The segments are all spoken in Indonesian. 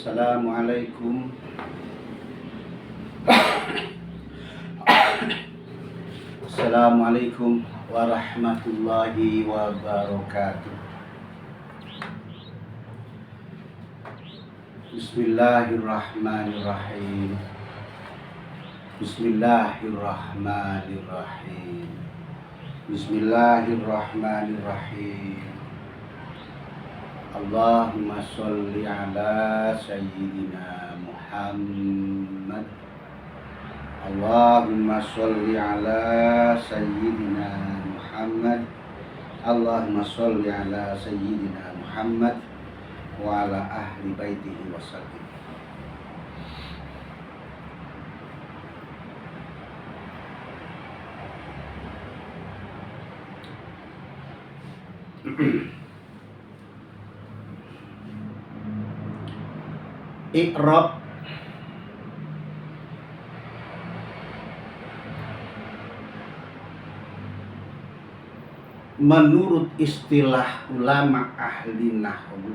Assalamualaikum Assalamualaikum warahmatullahi wabarakatuh. Bismillahirrahmanirrahim. Bismillahirrahmanirrahim. Bismillahirrahmanirrahim. Allahumma sholli ala sayyidina Muhammad. Allahumma sholli ala sayyidina Muhammad. Allahumma sholli ala sayyidina Muhammad wa ala ahli baitihi wasallim. I'rab menurut istilah ulama ahli nahwu,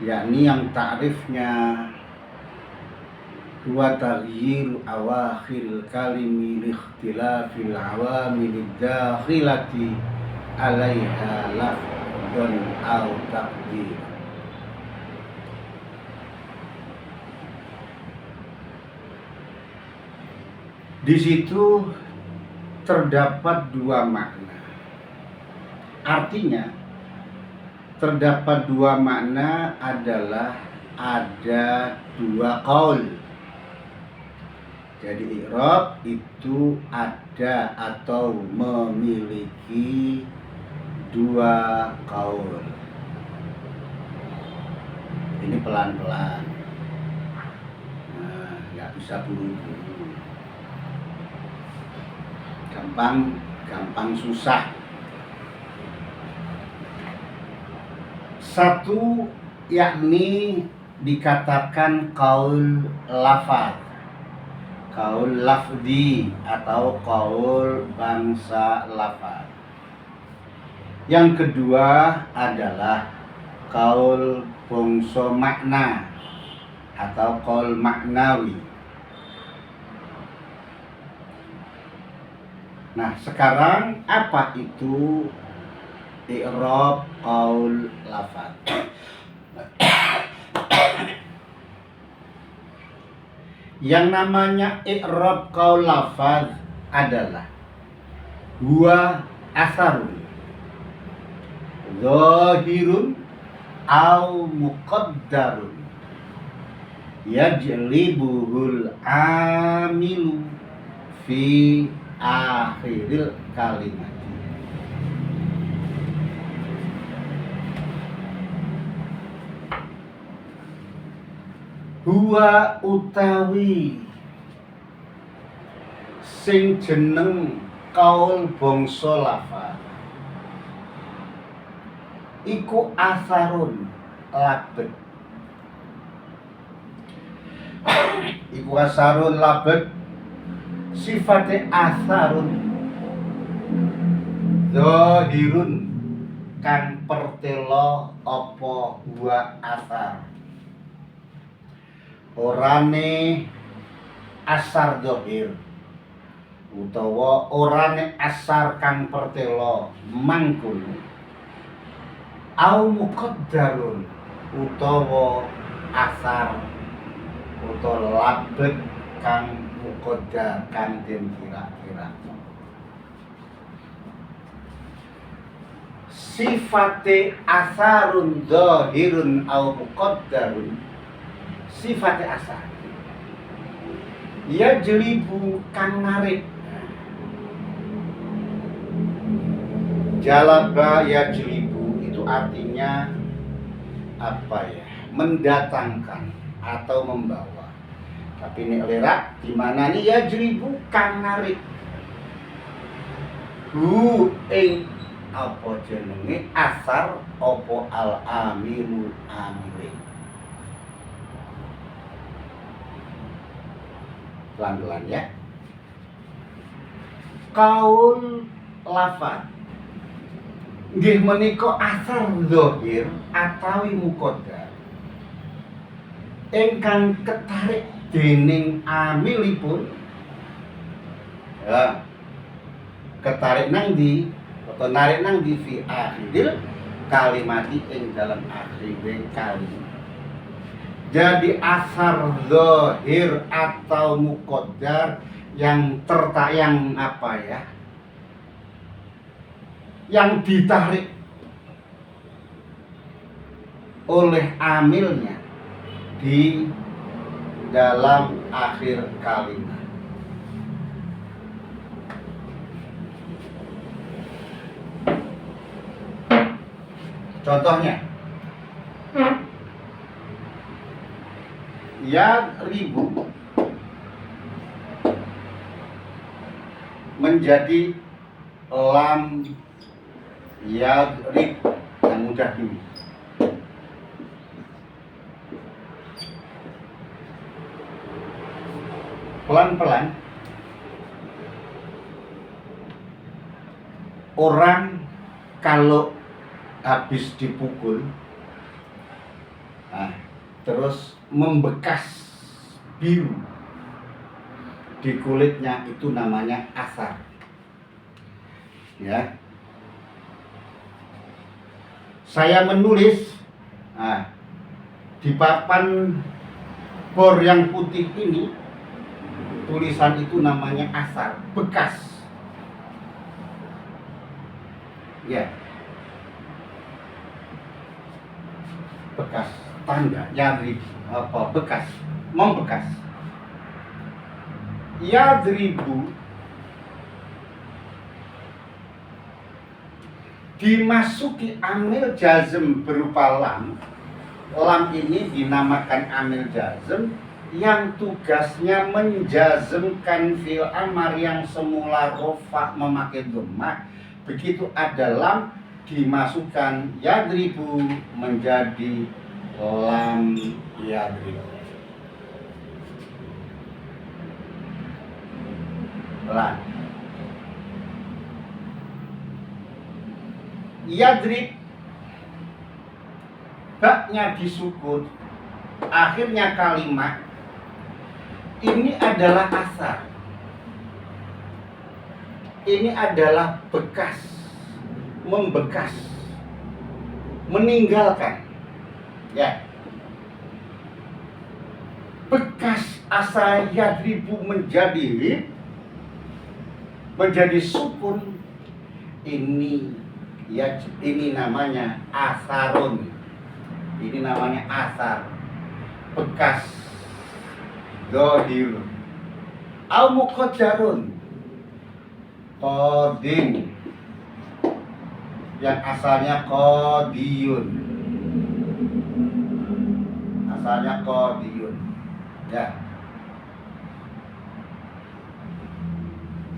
yakni yang ta'rifnya huwa taghyir awakhiril kalimi li ikhtilafil awamil dakhilati alaiha lafdun aw taqdir. Di situ terdapat dua makna. Artinya terdapat dua makna adalah ada dua qaul. Jadi i'rab itu ada atau memiliki dua qaul. Ini pelan-pelan. Nah, nggak bisa buru-buru. Gampang susah. Satu, yakni dikatakan qaul lafaz, qaul lafzi atau qaul bangsa lafaz. Yang kedua adalah qaul bangsa makna atau qaul maknawi. Nah, sekarang apa itu i'rab qaul lafaz? Yang namanya i'rab qaul lafaz adalah huwa asarun zahirun au muqaddarun yajlibuhul amilu fi akhiril kalimat. Huwa utawi sing jeneng qaul bangsa lafaz iku asarun labet. Iku asarun labet, sifate asarun zahirun kang pertelo apa huwa asar. Orane asar zahir utawa orane asar kang pertelo mangkono. Au muqaddarun utawa asar utawa labet kang muqaddar kang den kira-kira. Sifate asarun zahirun au muqaddarun, sifate asar ya jelibu kang narik. Jalaba ya jelibu itu artinya apa ya? Mendatangkan atau membawa. Tapi ini lirak di mana nih ya jelibu kang narik. Hu ing apa jenenge asar apa al amilu amile. Pelan-pelan ya. Qaul lafaz nggih menika asar zahir atawi muqaddar ingkang ketarik dening amilipun, ya, ketarik nang di atau narik nang di fi akhiril kalimati ing dalam akhir kalimat. Jadi asar zahir atau muqaddar yang yang ditarik oleh amilnya di dalam akhir kalimat. Contohnya, yadribu menjadi lam yadrib yang mudah dulu. Pelan-pelan orang kalau habis dipukul, terus membekas biru di kulitnya, itu namanya asar, ya. Saya menulis di papan bor yang putih ini, tulisan itu namanya asar, bekas, ya, bekas tanda, yadrib bekas, membekas. Yadribu dimasuki amil jazm berupa lam. Lam ini dinamakan amil jazm yang tugasnya menjazmkan fi'il amar yang semula rofa memakai dhammah. Begitu ada lam, dimasukkan yadribu menjadi lam yadrib. Lam yadrib, baknya disukun, akhirnya kalimat ini adalah asar, ini adalah bekas, membekas, meninggalkan, ya. Bekas asal yadribu menjadi sukun, ini, ya, ini namanya asarun, ini namanya asar, bekas zahir. Au muqaddarun, qadin, yang asalnya qadiyun, asalnya qadiyun, ya.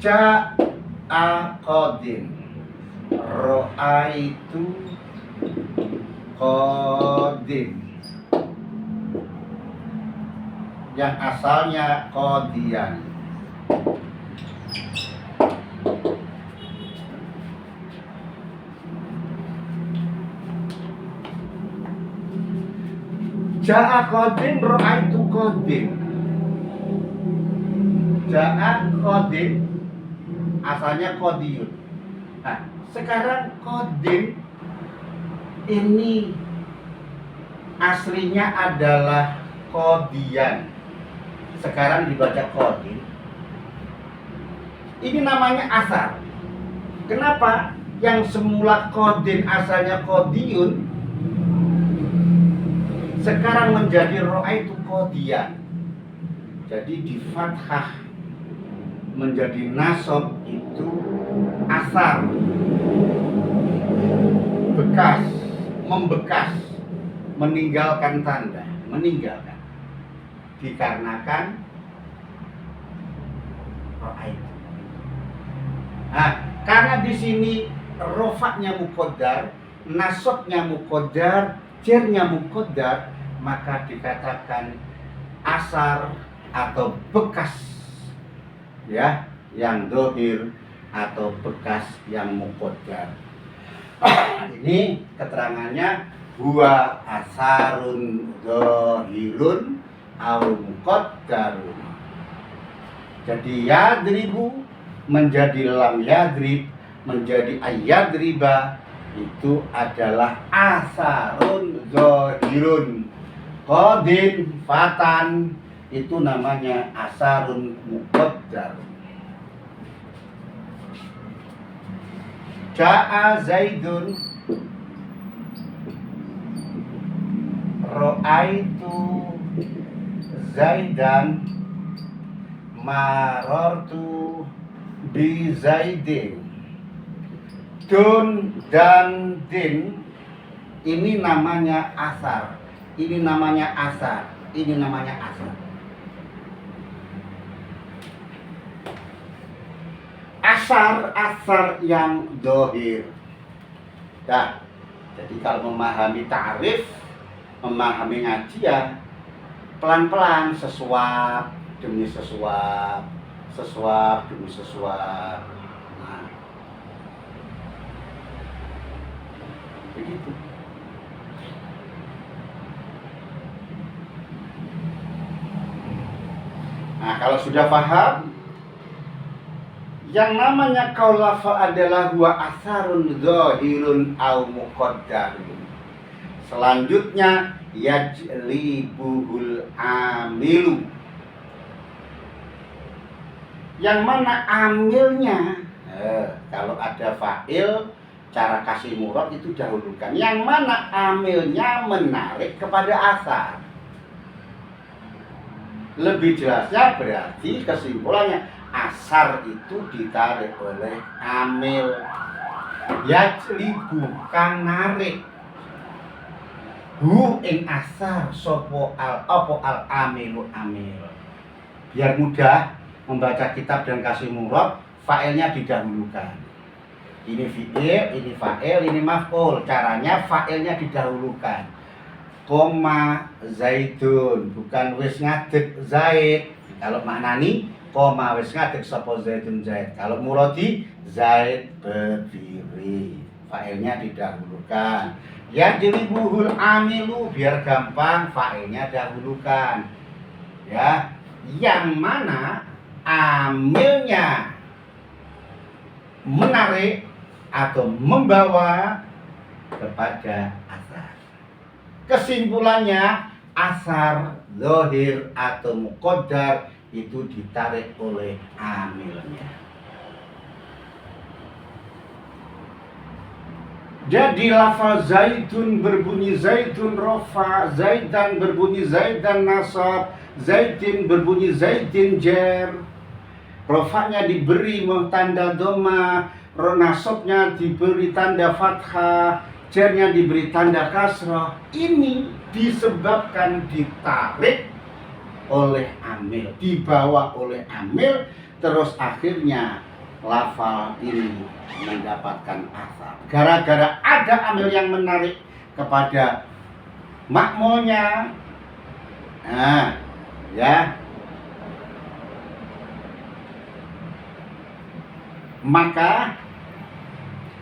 Ja'a qadin, ra'aitu qadin, yang asalnya qadiyan. Ja'a qadin, ra'aitu qadin. Ja'a qadin asalnya qadiyun. Nah, sekarang qadin ini aslinya adalah qadiyan. Sekarang dibaca qadin. Ini namanya asar. Kenapa? Yang semula qadin asalnya qadiyun, sekarang menjadi ra'aitu qadiyan. Jadi di fathah menjadi nasab itu asar, bekas, membekas, meninggalkan tanda, meninggalkan, dikarenakan ra'aitu. Nah, karena di sini rofaknya muqaddar, nasabnya muqaddar, jernya muqaddar, maka dikatakan asar atau bekas, ya, yang zahir atau bekas yang muqaddar. Ini keterangannya huwa asarun dhahirun au muqaddarun. Jadi yadribu menjadi lam yadrib, menjadi ayadriba, itu adalah asarun dhahirun. Qadin fatan itu namanya asarun muqaddarun. Ja'a Zaidun, Ro'aitu Zaidan, Marortu bi Zaidin. Dun dan din ini namanya asar, ini namanya asar, ini namanya asar. Asar yang dohir. Nah, jadi kalau memahami ta'rif, memahami ngaji ya pelan-pelan, sesuap demi sesuap, sesuap demi sesuap. Nah, begitu. Nah, kalau sudah paham, yang namanya kaulafa adalah huwa asarun dhahirun au muqaddarun. Selanjutnya yajlibuhul amilu. Yang mana amilnya? Kalau ada fa'il, cara kasih murad itu dahulukan. Yang mana amilnya menarik kepada asar. Lebih jelasnya berarti kesimpulannya asar itu ditarik oleh amil. Yajlibu kang narik hu ing asar sopo al opo al amilu amil. Biar mudah membaca kitab dan kasih murad, fa'ilnya didahulukan. Ini fi'il, ini fa'il, ini maf'ul. Caranya fa'ilnya didahulukan. Koma Zaidun, bukan wis ngadeg Zaid. Kalau maknani koma wis ngadeg sapa Zaidun Zaid. Kalau muradi Zaid berdiri. Fa'ilnya didahulukan. Ya jelibuhul amilu, biar gampang fa'ilnya dahulukan. Ya, yang mana amilnya menarik atau membawa kepada asar. Kesimpulannya asar, zahir atau muqaddar itu ditarik oleh amilnya. Jadi lafaz Zaidun berbunyi Zaidun rofa, Zaidan berbunyi Zaidan nasab, Zaidin berbunyi Zaidin jar. Rofanya diberi tanda doma, nasabnya diberi tanda fathah, jarnya diberi tanda kasrah. Ini disebabkan ditarik oleh amil, dibawa oleh amil, terus akhirnya lafal ini mendapatkan asar. Gara-gara ada amil yang menarik kepada makmulnya. Nah, ya. Maka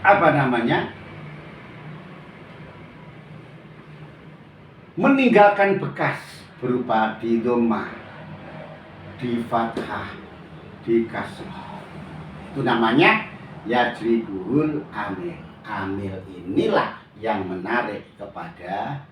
apa namanya? Meninggalkan bekas berupa di dhammah, di fathah, di kasrah. Itu namanya yajribuhul amil. Amil inilah yang menarik kepada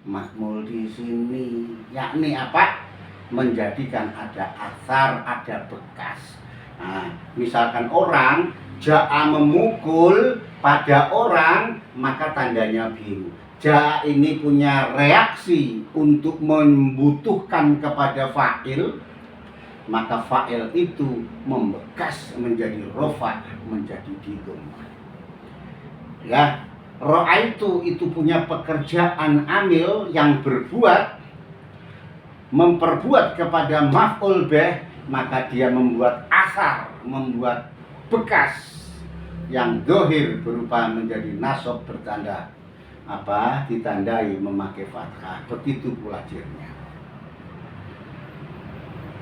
makmul di sini. Yakni apa? Menjadikan ada asar, ada bekas. Nah, misalkan orang ja'a memukul pada orang, maka tandanya biru. Ja'a ini punya reaksi untuk membutuhkan kepada fa'il, maka fa'il itu membekas menjadi rofa, menjadi didom. Ya, ro'aitu itu punya pekerjaan amil yang memperbuat kepada maf'ul bih, maka dia membuat asar, membuat bekas yang dohir berupa menjadi nasab bertanda apa? Ditandai memakai fathah. Begitu pula jirnya.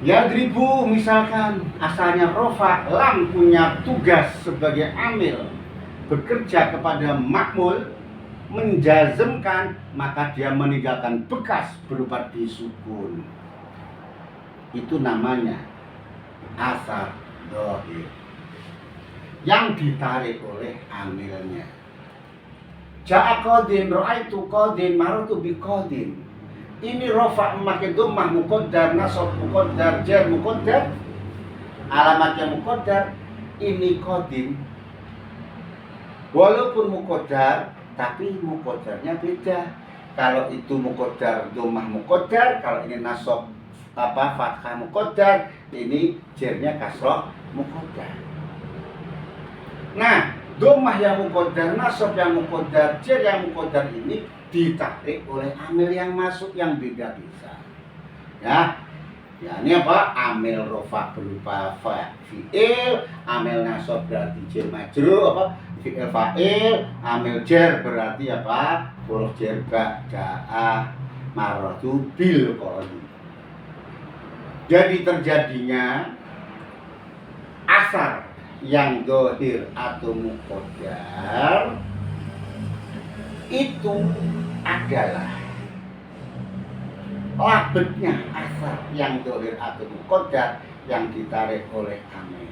Yadribu misalkan asalnya rofa, lam punya tugas sebagai amil, bekerja kepada makmul, menjazmkan, maka dia meninggalkan bekas berupa disukun. Itu namanya asar dohir yang ditarik oleh amilnya. Ja'a qadin, ra'aitu qadin, maratu bi qadin. Ini rofa memakai dhammah muqaddar, nasab muqaddar, jar muqaddar, alamatnya muqaddar. Ini qadin, walaupun muqaddar, tapi muqaddarnya beda. Kalau itu muqaddar dhammah muqaddar, kalau ini nasab fathah muqaddar, ini jarnya kasrah muqaddar. Nah, dhammah yang muqaddar, nasab yang muqaddar, jar yang muqaddar ini ditarik oleh amil yang masuk yang beda-beda. Ya. Ya, ini apa? Amil rofa berupa fi'il, amil nasab berarti jar majrur, apa? Fi'il fa'il, amil jar berarti apa? Huruf jar ja'a maratu bil qadi. Jadi terjadinya asar yang dohir atau muqaddar itu adalah labetnya asar yang dohir atau muqaddar yang ditarik oleh amil.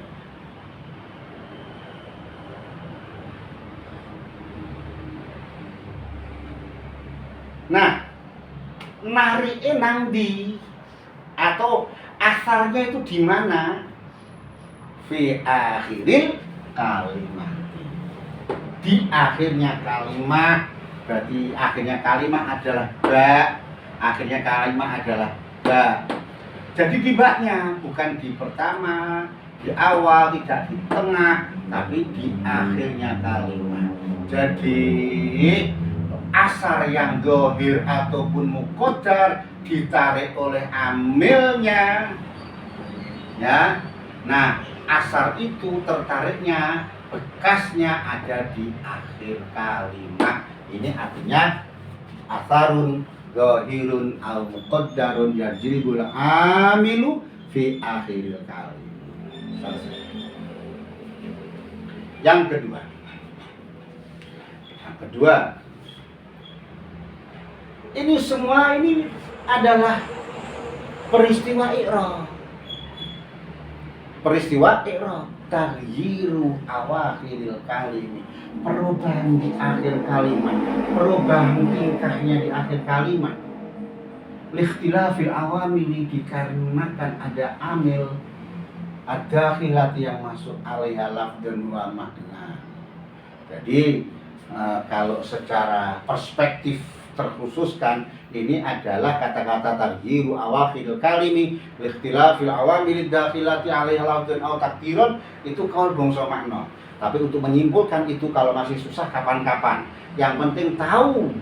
Nah, narike nang ndi atau asarnya itu di mana? Fi akhiril kalimat. Di akhirnya kalimat, berarti akhirnya kalimat adalah ba, akhirnya kalimat adalah ba. Jadi di ba-nya, bukan di pertama, di awal, tidak di tengah, tapi di akhirnya kalimat. Jadi asar yang dohir ataupun muqaddar ditarik oleh amilnya, ya. Nah, asar itu tertariknya, bekasnya ada di akhir kalimat. Ini artinya asarun dohirun al muqaddarun yajribul amilu fi akhiril kalimat. Selesai. Yang kedua, ini semua ini adalah peristiwa i'rab. Peristiwa i'rab, taghyiru awakhiril kalim, perubahan di akhir kalimat, perubahan tingkahnya di akhir kalimat. Likhtilafil awamili, dikarenakan ada amil, ada khilati yang masuk alaiha lafdan wa makna. Jadi kalau secara perspektif terkhususkan, ini adalah kata-kata taghyiru awakhiril kalimi likhtilafil awamil dakhilati alaiha lafdan aw takdiron, itu kaul bangsa makna. Tapi untuk menyimpulkan itu kalau masih susah kapan-kapan. Yang penting tahu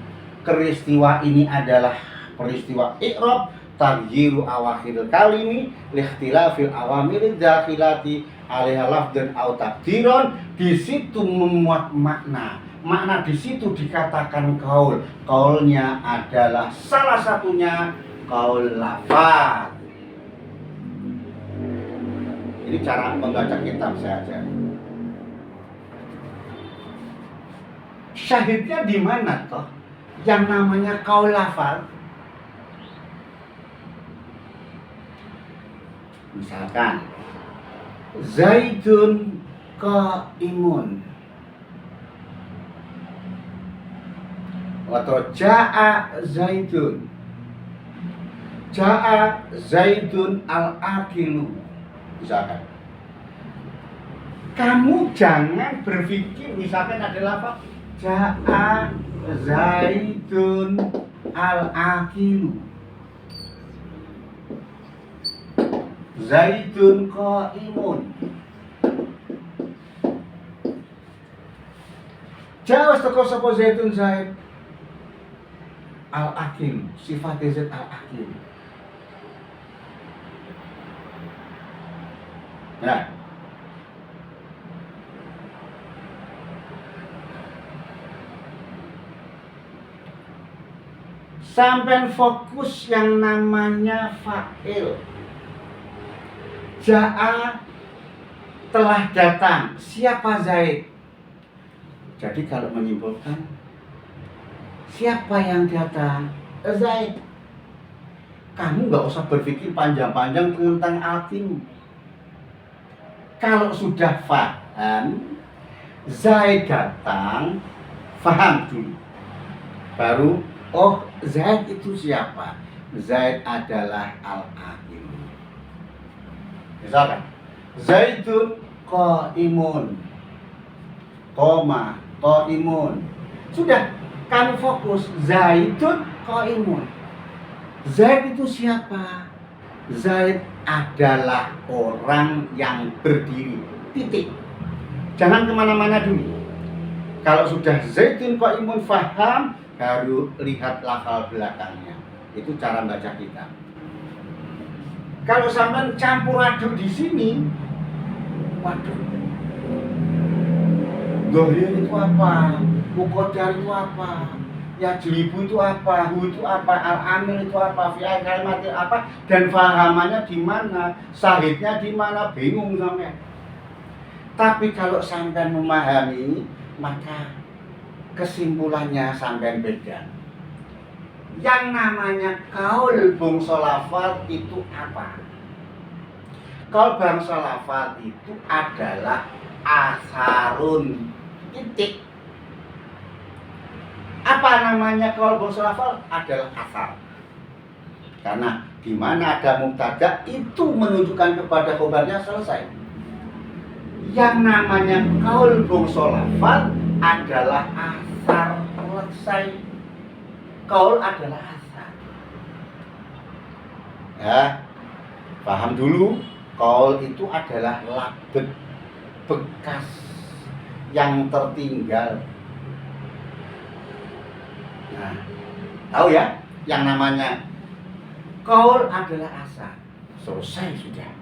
peristiwa ini adalah peristiwa i'rab, taghyiru awakhiril kalimi likhtilafil awamil dakhilati alaiha lafdan aw takdiron. Di situ memuat makna. Makna di situ dikatakan kaul. Kaulnya adalah salah satunya kaul lafaz. Ini cara membaca kitab saja. Syahidnya di mana toh? Yang namanya kaul lafaz. Misalkan Zaidun qaimun atau ja'a Zaidun. Ja'a Zaidun al-akilu. Misalkan kamu jangan berpikir misalkan adalah apa? Ja'a Zaidun al-akilu, Zaidun qaimun. Jawa teko sapa Zaidun Zaid al-akil, sifat Zaid al-akil. Nah, sampai fokus yang namanya fa'il. Ja'a telah datang. Siapa Zaid? Jadi kalau menyimpulkan, siapa yang datang? Zaid. Kamu nggak usah berpikir panjang-panjang tentang artimu. Kalau sudah paham, Zaid datang, paham dulu. Baru, oh Zaid itu siapa? Zaid adalah al-aqil. Misalkan, Zaidun qaimun, koma, qaimun. Sudah, kamu fokus, Zaidun qaimun. Zaid itu siapa? Zaid adalah orang yang berdiri. Titik. Jangan kemana-mana dulu. Kalau sudah Zaidun qaimun faham, baru lihat lafal belakangnya. Itu cara baca kitab. Kalau sampai campur aduk di sini, waduh. Dohir itu apa? Muqaddar itu apa? Ya jelibu itu apa, hu itu apa, al-amil itu apa, fi'il kalimat itu apa, dan fahamannya di mana, sahidnya di mana, bingung sampai. Tapi kalau sampai memahami, maka kesimpulannya sampai beda. Yang namanya kaul bangsa lafal itu apa? Kaul bangsa lafal itu adalah asarun, titik. Apa namanya kaul bangsa lafal? Adalah asar. Karena di mana ada mubtada itu menunjukkan kepada khobarnya, selesai. Yang namanya kaul bangsa lafal adalah asar, selesai. Kaul adalah asar. Ya, paham dulu. Kaul itu adalah labet, bekas yang tertinggal. Nah, tahu ya, yang namanya kaul adalah asar. Selesai sudah.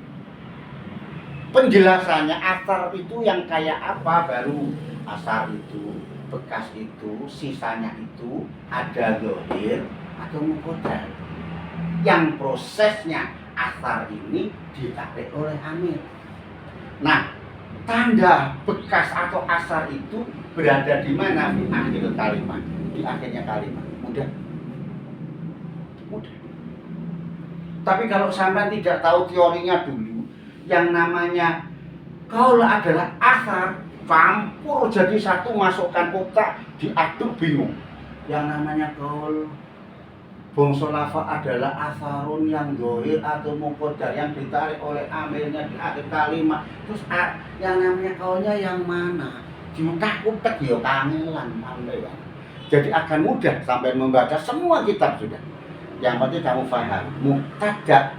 Penjelasannya asar itu yang kayak apa, baru asar itu, bekas itu, sisanya itu ada zahir atau muqaddar. Yang prosesnya asar ini ditarik oleh amil. Nah, tanda bekas atau asar itu berada di mana? Di akhir kalimat. Di akhirnya kalimat. Mudah. Tapi kalau sampai tidak tahu teorinya dulu, yang namanya kaul adalah asar, campur jadi satu, masukkan kotak, diaduk, bingung. Yang namanya kaul bangsa lafal adalah asarun yang zahir atau muqaddar yang ditarik oleh amilnya di akhir kalimat. Terus yang namanya kaulnya yang mana? Diutak-utak ya kangelan sampai ya. Jadi akan mudah sampai membaca semua kitab sudah. Yang penting kamu paham, mubtada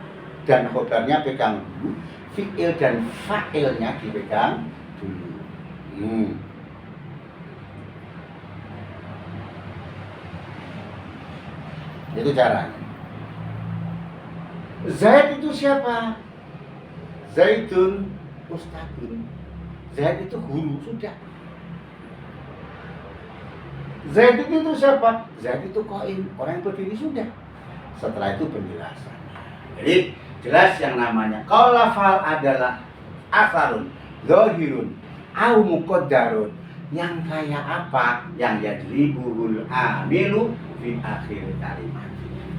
dan khobarnya pegang dulu, fi'il dan fa'ilnya dipegang dulu. Itu caranya. Zaid itu siapa? Zaidun ustadun. Zaid itu guru, sudah. Zaid itu siapa? Zaid itu qaim, orang yang berdiri, sudah. Setelah itu penjelasan. Jadi jelas yang namanya qaul lafal adalah asarun, zahirun, au muqaddarun. Yang kayak apa? Yang yadribuhul amilu fi akhir kalimat.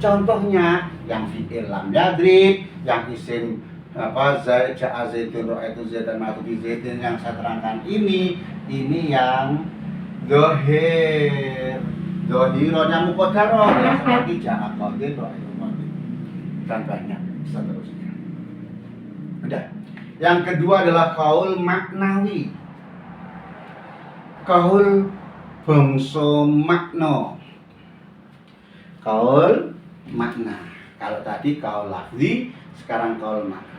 Contohnya yang fi'il lam yadrib, yang isim apa ja'a zaidun ra'aitu zaidan ma'tubi zaidin yang saya terangkan ini yang zahir. Zahirannya muqaddarah yang seperti ja'a qadir ra'aitu qadir. Dan banyak seterusnya. Udah. Yang kedua adalah kaul maknawi. Kaul bangsa makna. Kaul makna. Kalau tadi kaul lafzi, sekarang kaul makna.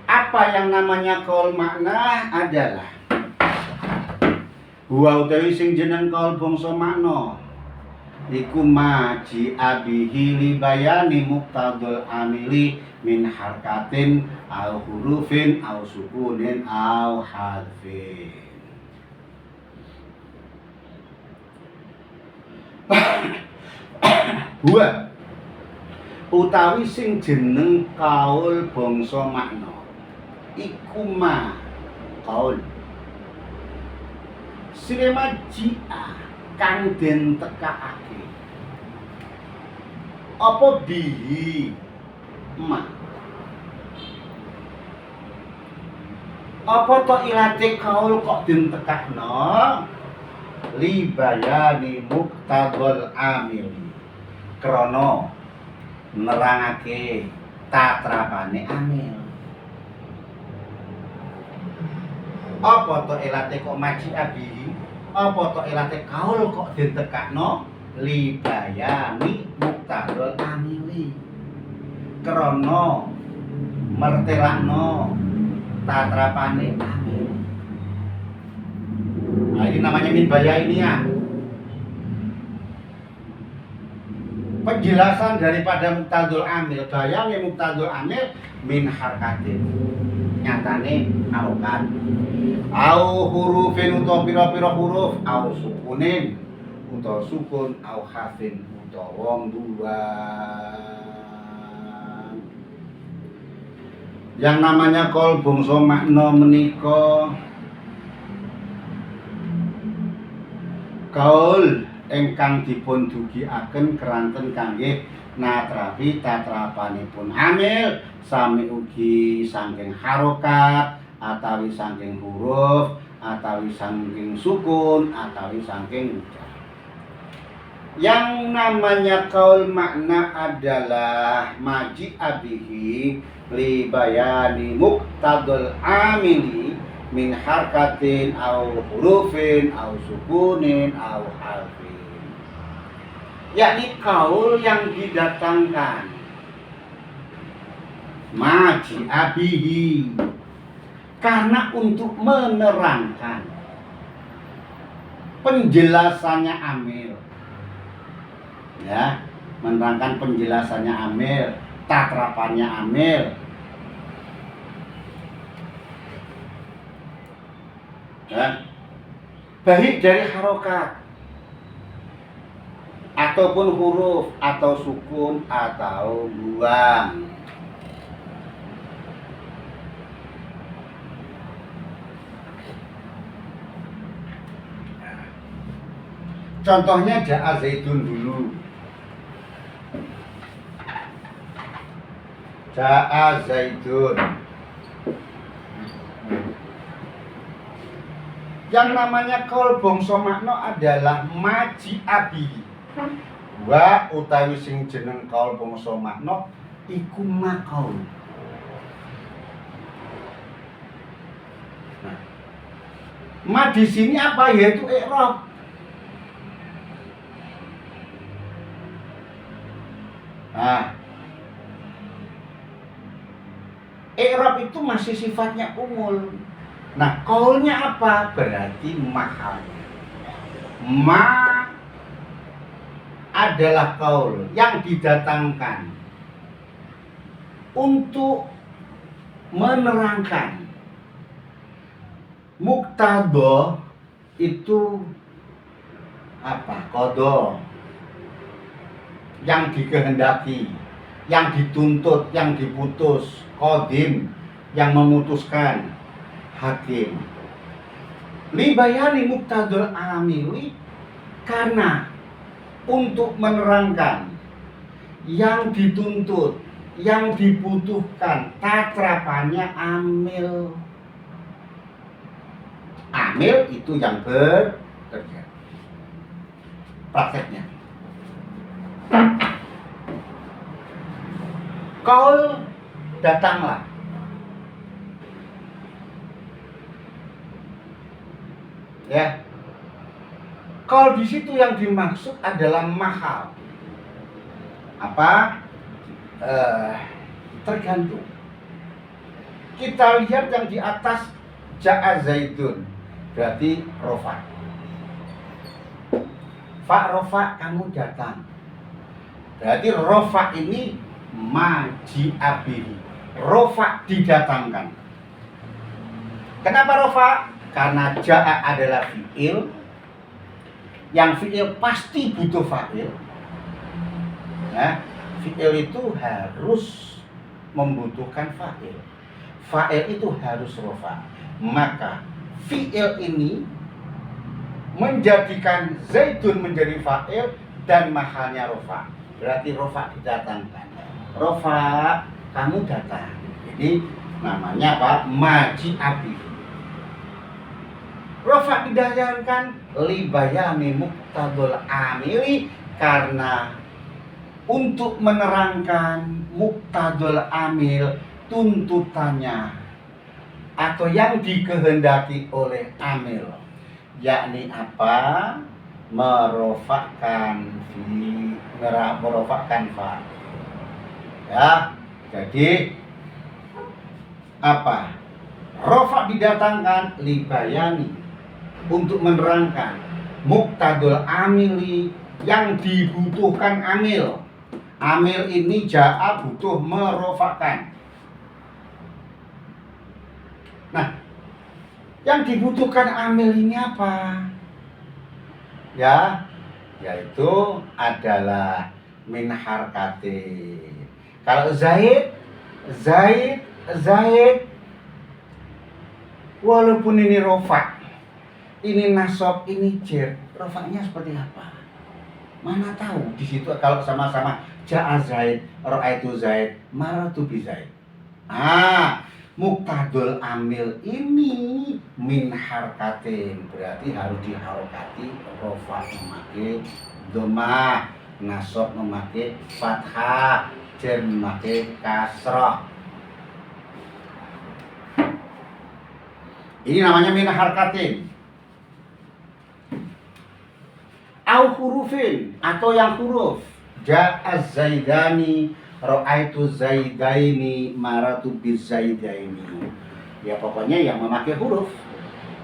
Apa yang namanya kaul makna adalah wa utawi sing jeneng kaul bangsa makna iku maji abihi li bayani muqtadul amili min harkatin au hurufin au sukunin au hadfin. Wa utawi sing jeneng kaul bangsa makna iku ma kaul sinema ji'a kang den tekakake apa bihi ma apa to ilate kaul kok den tekakno li bayani muktadul amili krana nerangake tatrapane amil. Apa to elate kok maji abihi? Apa to elate kaul kok den tekakno li bayani muktadul amili krana mertelakno tatrapane amil. Nah, ini namanya min baya ini ya. Penjelasan daripada muktadul amil, bayangnya muktadul amil min harkatin nyatane harokat au hurufin utawa pira-pira huruf au sukunin utawa sukun au hafin utawa wong dua. Yang namanya kol bangsa makna menika kaul ingkang dipun dugiaken keranten kangge natrapi tatrapanipun amil sami ugi saking harokat atawi saking huruf atawi saking sukun atawi saking ujar. Yang namanya kaul makna adalah maji abihi li bayani muktadul amili min harkatin au hurufin au sukunin au harfin, yakni kaul yang didatangkan maji abihi karena untuk menerangkan penjelasannya amil, ya, menerangkan penjelasannya amil, tatrapannya amil. Ya, baik dari harokat ataupun huruf atau sukun atau buang. Contohnya ja'a zaidun dulu. Ja'a zaidun. Yang namanya kaul bangsa makna adalah maji abihi. Wa utawi sing jeneng kaul bangsa makna iku makaul. Nah, ma di sini apa? Yaitu i'rab. Nah, i'rab itu masih sifatnya umul. Nah, kaulnya apa? Berarti mahal. Ma adalah kaul yang didatangkan untuk menerangkan. Muktadha itu apa? Qadha. Yang dikehendaki, yang dituntut, yang diputus. Qadim, yang memutuskan. Hakim. Li bayani muktadul amili karena untuk menerangkan yang dituntut, yang dibutuhkan tatrapannya amil. Amil itu yang bekerja. Prakteknya. Kaul datanglah. Ya, kalau di situ yang dimaksud adalah mahal. Apa? Tergantung. Kita lihat yang di atas ja'a zaidun, berarti rofa. Fa rofa, kamu datang. Berarti rofa ini maji abihi. Rofa didatangkan. Kenapa rofa? Karena ja'a adalah fi'il, yang fi'il pasti butuh fa'il. Nah, fi'il itu harus membutuhkan fa'il. fa'il itu harus rofa. Maka fi'il ini menjadikan Zaidun menjadi fa'il dan mahalnya rofa. Berarti rofa didatangkan. Rofa, kamu datang. Jadi namanya apa? Maji abi. Rofa didatangkan libayani muqtadul amili, karena untuk menerangkan muqtadul amil, tuntutannya atau yang dikehendaki oleh amil, yakni apa? Merofakkan fa. Ya, jadi apa? Rofa didatangkan libayani, untuk menerangkan muqtadul amili, yang dibutuhkan amil. Amil ini ja'a butuh merofakkan. Nah, yang dibutuhkan amil ini apa? Ya, yaitu adalah min harkatin. Kalau Zaid, walaupun ini rofa, ini nasab, ini jer, rofaknya seperti apa? Mana tahu di situ kalau sama-sama ja'a Zaid, ra'aitu Zaid, maratu bi Zaid. Muqtadul amil ini min harkatin, berarti harus diharokati. Rofa memakai dhamma, nasab memakai fathah, jer memakai kasrah. Ini namanya min harkatin. Au hurufin, atau yang huruf. Ja'az zaidani, ra'aitu zaidaini, maratu biz zaidaini. Ya pokoknya yang memakai huruf.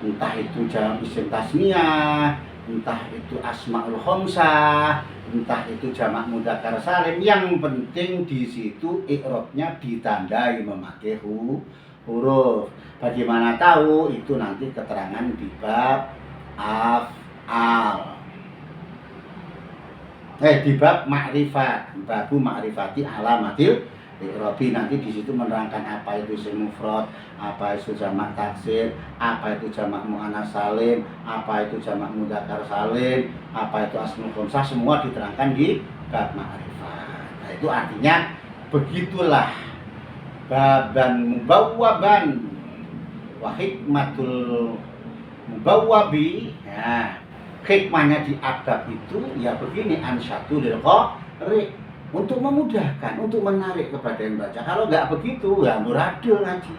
Entah itu jamak isim tasniyah, entah itu asmaul khamsah, entah itu jamak mudzakkar salim. Yang penting di situ i'rabnya ditandai memakai huruf. Bagaimana tahu? Itu nanti keterangan di bab af'al. Di bab ma'rifat, babu ma'rifati alamatil i'rabi, nanti di situ menerangkan apa itu isim mufrad, apa itu jamak taksir, apa itu jamak muannats salim, apa itu jamak mudzakkar salim, apa itu asmaul khamsah, semua diterangkan di bab ma'rifat. Nah, itu artinya begitulah baban mubawwaban wa hikmatul mubawwabi. Ya, hikmahnya di adab itu ya begini, ansyatu lil qari, untuk memudahkan, untuk menarik kepada yang baca. Kalau nggak begitu ya muradil ngaji.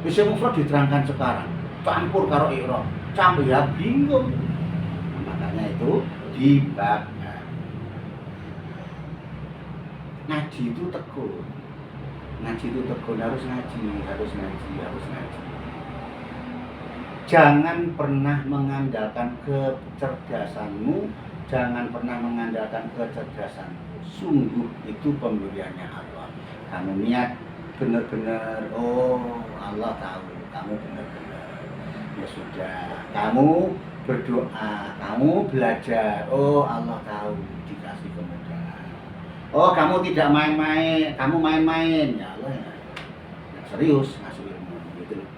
Isim mufrad diterangkan sekarang, campur karo i'rab, campur ya bingung. Makanya itu di bab ngaji itu tekun. Ngaji itu tekun, harus ngaji. Jangan pernah mengandalkan kecerdasanmu, jangan pernah mengandalkan kecerdasanmu. Sungguh itu pemberiannya Allah. Kamu niat benar-benar, oh Allah tahu kamu benar-benar. Ya sudah, kamu berdoa, kamu belajar, oh Allah tahu, dikasih kemudahan. Oh kamu tidak main-main, kamu main-main, ya Allah ya. Serius ngasih ilmu gitu loh.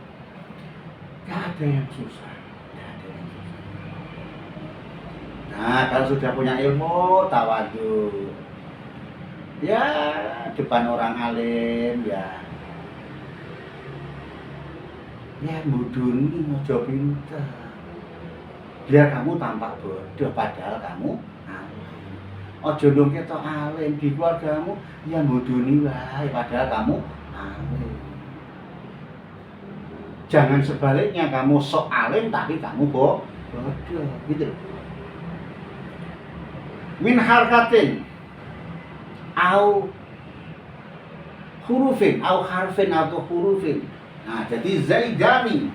Gak ada yang susah. Nah, kalau sudah punya ilmu, tawadhu. Ya, depan orang alim, ya. Ya, mudun mojo pinter. Biar kamu tampak bodoh, padahal kamu alim. Ojo dong ketok alim di keluargamu, ya muduni wae, padahal kamu alim. Jangan sebaliknya, kamu sok alim tapi kamu bodoh, gitu. Min harkatin au hurufin, au harfin atau hurufin. Nah, jadi zaidani.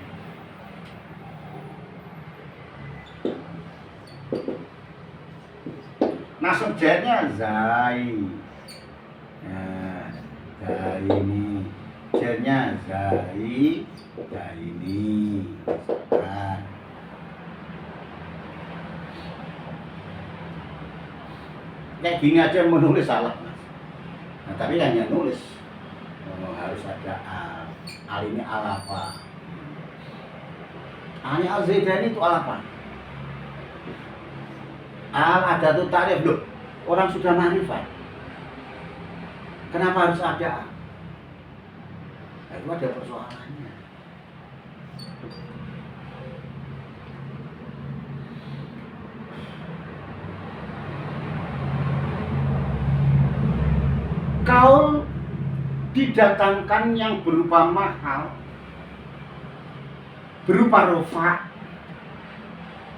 Nasab jarnya zai. Nah, zai ini. Jarnya zai. Ya ini, nah. Kayak gini aja menulis salah, Mas. Nah, tapi hanya nulis. Oh, harus ada al. Al ini al apa? Alnya al zaidani itu al apa? Al ada tuh ta'rif loh. Orang sudah ma'rifat. Kenapa harus ada al? Nah, itu ada persoalannya. Kaul didatangkan yang berupa mahal, berupa rofa,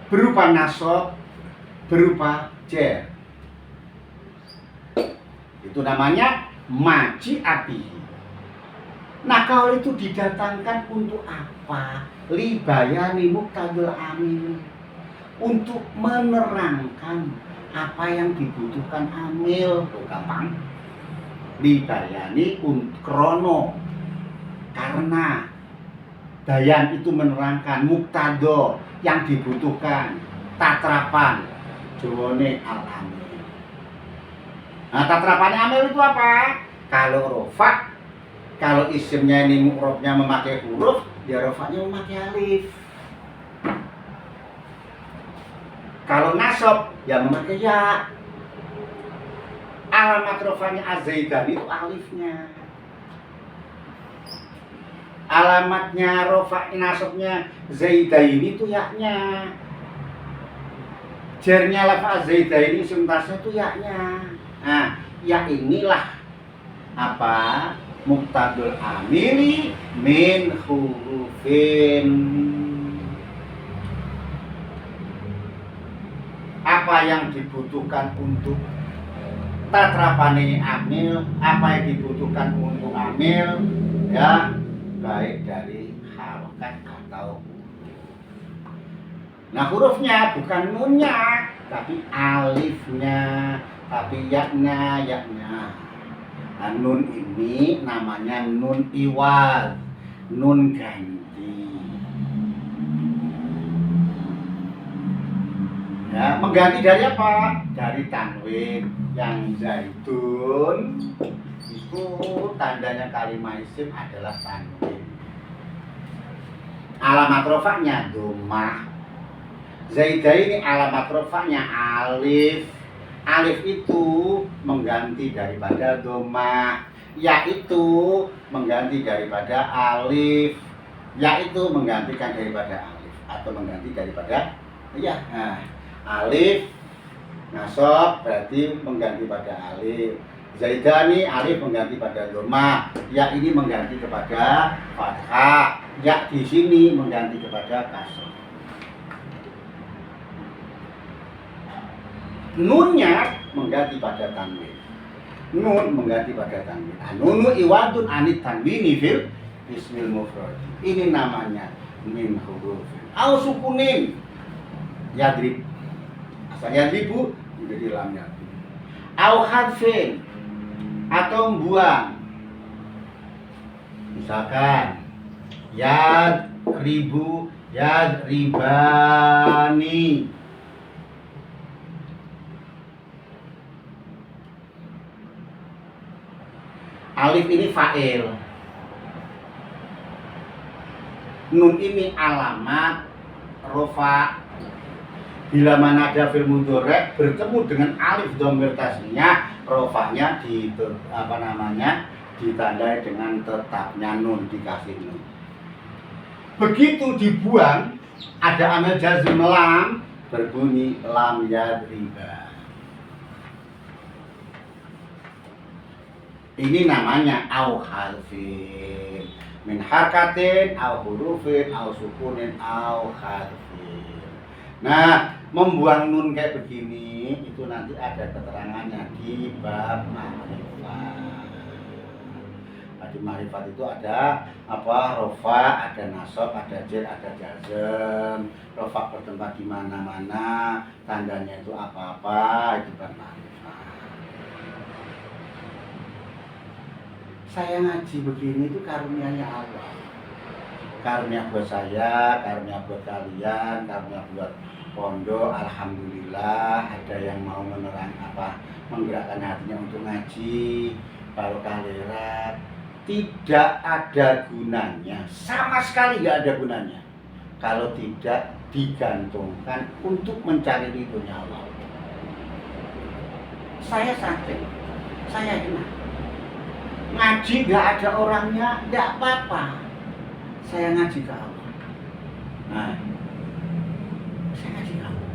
berupa nasab, berupa jer. Itu namanya maji api. Nah, kaul itu didatangkan untuk apa? Libayani muqtadil amil. Untuk menerangkan apa yang dibutuhkan amil. Tuh, gampang. Libayani krono, karena bayan itu menerangkan muktado yang dibutuhkan, tatrapan jawone al-amil. Nah, tatrapannya amil itu apa? Kalau rofa, kalau isimnya ini mu'rabnya memakai huruf, ya rofanya memakai alif. Kalau nasab ya memakai ya. Alamat rofanya az-zaidani itu alifnya. Alamatnya rofa nasabnya zaidaini itu yaknya. Jernya lafaz zaidaini suntasnya itu yaknya. Nah, ya inilah apa? Muqtadul amili min hurufin. Apa yang dibutuhkan untuk tatrapane amil, apa yang dibutuhkan untuk amil, ya, baik dari harokat atau nah, hurufnya bukan nunnya, tapi alifnya, tapi yaknya. Nah, nun ini namanya nun iwal, nun ganti. Ya, mengganti dari apa? Dari tanwin. Yang zaitun itu tandanya kalimat isim adalah tanwin. Alamat rofaknya dhammah. Zaidaini alamat rofaknya alif. Alif itu mengganti daripada dhammah. Ya itu mengganti daripada alif. Ya itu menggantikan daripada alif atau mengganti daripada ya. Nah, alif nasab berarti mengganti pada alif. Zaidani alif mengganti pada dhammah. Ya ini mengganti kepada fathah. Ya di sini mengganti kepada kasrah. Nunnya mengganti pada tanwin. Nun mengganti pada tanwin. Nunu iwadun anit tanwini fil ismil mufrad. Ini namanya min hurufin. Au sukunin. Yadrib. Asal yadribu menjadi lam yadrib. Au hadfin. Atau buang. Misalkan yadribu, yadribani. Alif ini fa'il. Nun ini alamat rofa. Bila mana ada fil mudhari' bertemu dengan alif dhamir tasniyah, rofanya ditandai dengan tetapnya nun, dikasih nun. Begitu dibuang, ada amil jazm lam, berbunyi lam yadriba. Ini namanya au harfin min harkatin au hurufin au sukunin au harfin. Nah, membuang nun kayak begini itu nanti ada keterangannya di bab ma'rifat. Di ma'rifat itu ada apa? Rofa, ada nasab, ada jer, ada jazm. Rofa bertempat di mana-mana, tandanya itu apa-apa, itu bab ma'rifat. Saya ngaji begini itu karunia Allah. Karunia buat saya, karunia buat kalian, karunia buat pondok. Alhamdulillah ada yang mau menggerakkan hatinya untuk ngaji. Kalau kalirat tidak ada gunanya, sama sekali nggak ada gunanya kalau tidak digantungkan untuk mencari ridhonya Allah. Saya sakit, saya enak, ngaji nggak ada orangnya, nggak apa-apa, saya ngaji ke Allah. Nah, saya ngaji ke Allah.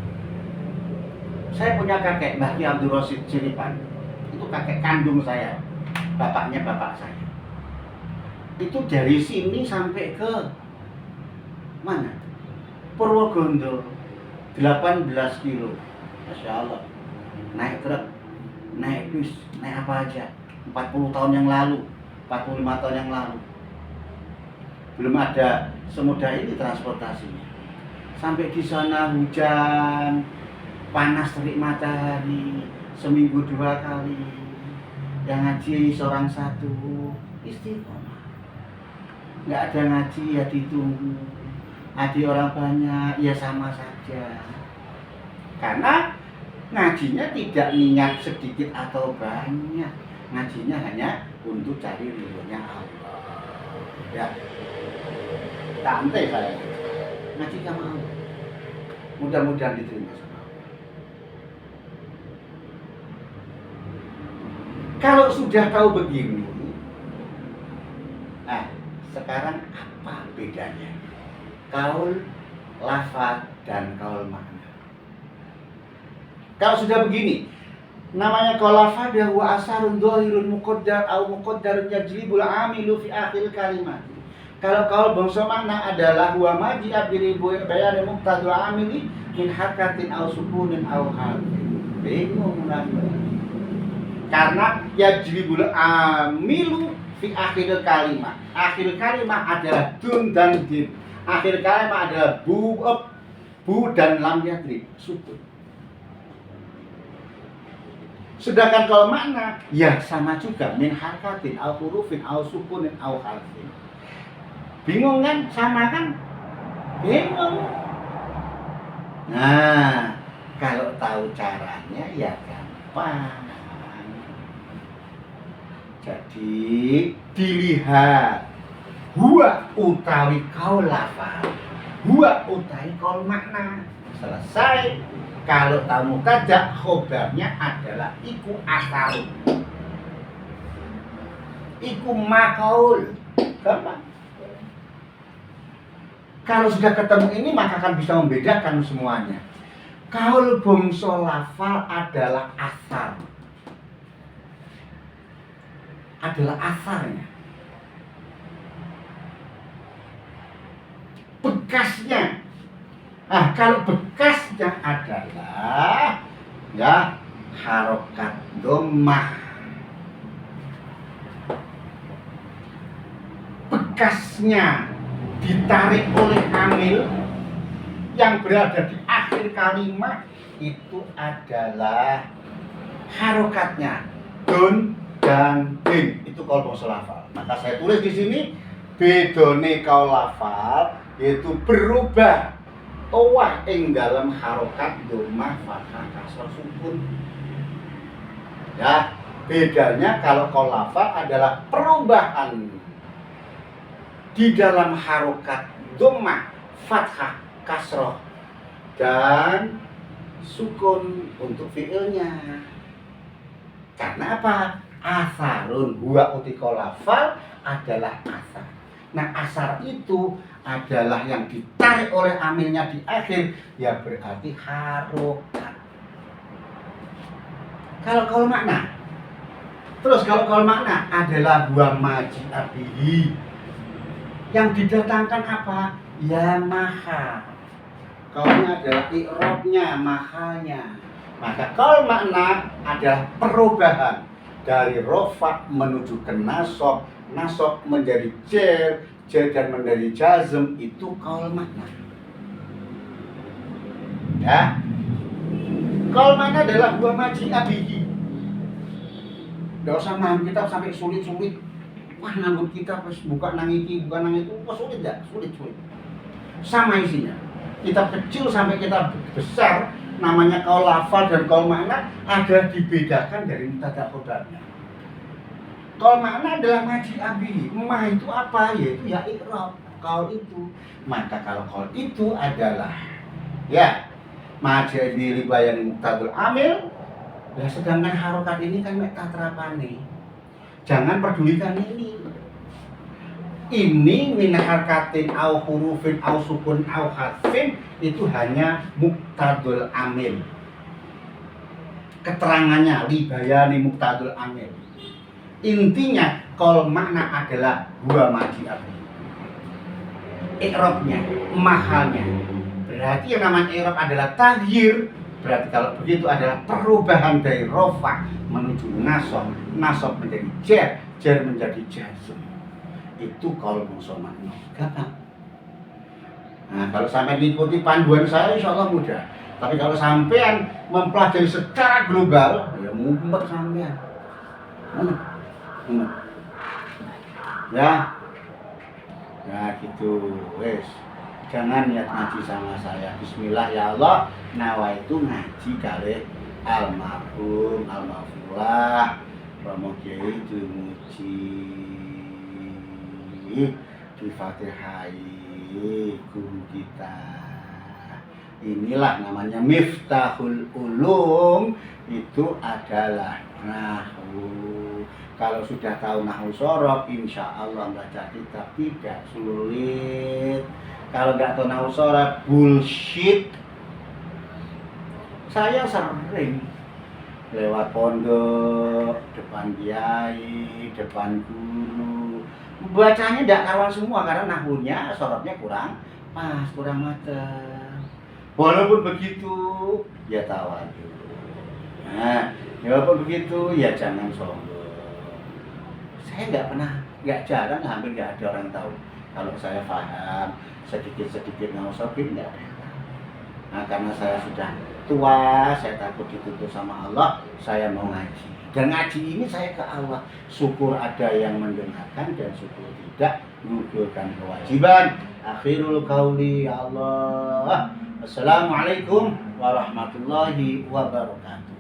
Saya punya kakek Mbah Ki Abdul Rosid Siripan, itu kakek kandung saya, bapaknya bapak saya. Itu dari sini sampai ke mana? Purwogondo 18 kilo. Masya Allah. Naik truk, naik bis, naik apa aja. 40 tahun yang lalu, 45 tahun yang lalu. Belum ada semudah ini transportasinya. Sampai di sana hujan, panas terik matahari, seminggu 2 kali. Yang ngaji seorang satu, istiqomah. Nggak ada ngaji ya ditunggu, ada orang banyak ya sama saja, karena ngajinya tidak niat sedikit atau banyak, ngajinya hanya untuk cari ridhonya Allah. Ya, santai saya ngaji sama Allah, mudah-mudahan diterima sama Allah. Kalau sudah tahu begini, nah sekarang apa bedanya kaul lafaz dan kaul makna? Kalau sudah begini, namanya kaul lafaz ya huwa asarun dhahirun muqaddar au muqaddarun yajlibul amilu fi akhir kalimat. Kalau kaul bangsa makna adalah huwa maji'a bi bayan muqtadul amili min harakatin au sukunin au harfin. Bingung lagi. Karena yajlibul amilu fi akhir kalimat. Akhir kalimat adalah dun dan din. Akhir kalimat adalah bu dan lam yadrib, sukun. Sedangkan kalau makna ya sama juga, min harakatin au hurufin au sukunin au harfin. Bingung kan? Sama kan? Bingung. Nah, kalau tahu caranya ya gampang. Jadi dilihat huwa utawi kaul lafaz, huwa utawi kaul makna. Selesai. Kalau tahu mubtada, khobarnya adalah iku asal, iku makaul. Gampang. Kalau sudah ketemu ini maka akan bisa membedakan semuanya. Kaul bangsa lafal adalah asal, adalah asalnya, bekasnya. Nah, kalau bekasnya adalah ya harokat dhammah, bekasnya ditarik oleh amil yang berada di akhir kalimat itu adalah harokatnya dun dan din. Itu kaul bangsa lafal. Maka saya tulis di sini bedone kaul lafal yaitu berubah towah ing dalam harokat dhammah fathah kasrah sukun. Ya, bedanya kalau kaul lafal adalah perubahan di dalam harokat dhammah fathah kasrah dan sukun untuk fi'ilnya. Karena apa? Asarun huwa utikal lafal adalah asar. Nah, asar itu adalah yang ditarik oleh amilnya di akhir, ya berarti harokat. Kalau makna, terus kalau makna adalah huwa maji abihi, yang didatangkan apa? Ya maha. Kaulnya adalah i'rabnya, mahanya. Maka kaul makna adalah perubahan dari rofa menuju ke nasab, nasab menjadi jer dan menjadi jazm, itu kaul makna. Ya. Kaul makna adalah huwa maji abihi. Enggak usah nang kita sampai sulit-sulit. Wah, nganggut kita pas buka nang iki, buka nang itu, wah sulit enggak? Sulit. Sama isinya. Kitab kecil sampai kitab besar, namanya kaul lafal dan kaul makna ada dibedakan dari mubtada khobarnya. Kol makna adalah maji abi. Ma itu apa? Yaitu ya ikrab. Kol itu. Maka kalau kol itu adalah ya maji abi ribayan muktadul amil. Lah sedangkan harokat ini kan mek tatrapane. Jangan pedulikan ini. Ini min harkatin au hurufin au sukun au harfin itu hanya muktadul amil. Keterangannya libayani muktadul amil. Intinya kol makna adalah huwa maji abi. I'rabnya, mahalnya. Berarti yang namanya i'rab adalah taghyir. Berarti kalau begitu adalah perubahan dari rofa menuju nasab, nasab menjadi jar, jar menjadi jazm. Itu kalau bangsa makna. Gampang. Nah, kalau sampai mengikuti panduan saya insya Allah mudah. Tapi kalau sampean mempelajari secara global, ya mumpet sampean. Ya gitu wes, jangan niat ngaji sama saya. Bismillah ya Allah, nawaitu ngaji kali almarhum almarhumah Romo Kiai Dumuji di Fatihai guru kita. Inilah namanya Miftahul Ulum, itu adalah nahwu. Kalau sudah tahu nahwu sorof, insya Allah baca kitab tidak sulit. Kalau nggak tahu nahwu sorof, bullshit. Saya sering lewat pondok, depan kiai, depan guru, bacanya tidak karuan semua karena nahwunya, sorofnya kurang pas, kurang matang. Walaupun begitu, ya tawadhu. Nah, walaupun begitu, ya jangan sombong. Saya nggak jarang, hampir nggak ada orang tahu. Kalau saya paham sedikit-sedikit ngausobin nggak ada yang tahu. Nah, karena saya sudah tua, saya takut dituntut sama Allah, saya mau ngaji. Dan ngaji ini saya ke Allah. Syukur ada yang mendengarkan dan syukur tidak, menggugurkan kewajiban. Akhirul qauli ya Allah. Assalamualaikum warahmatullahi wabarakatuh.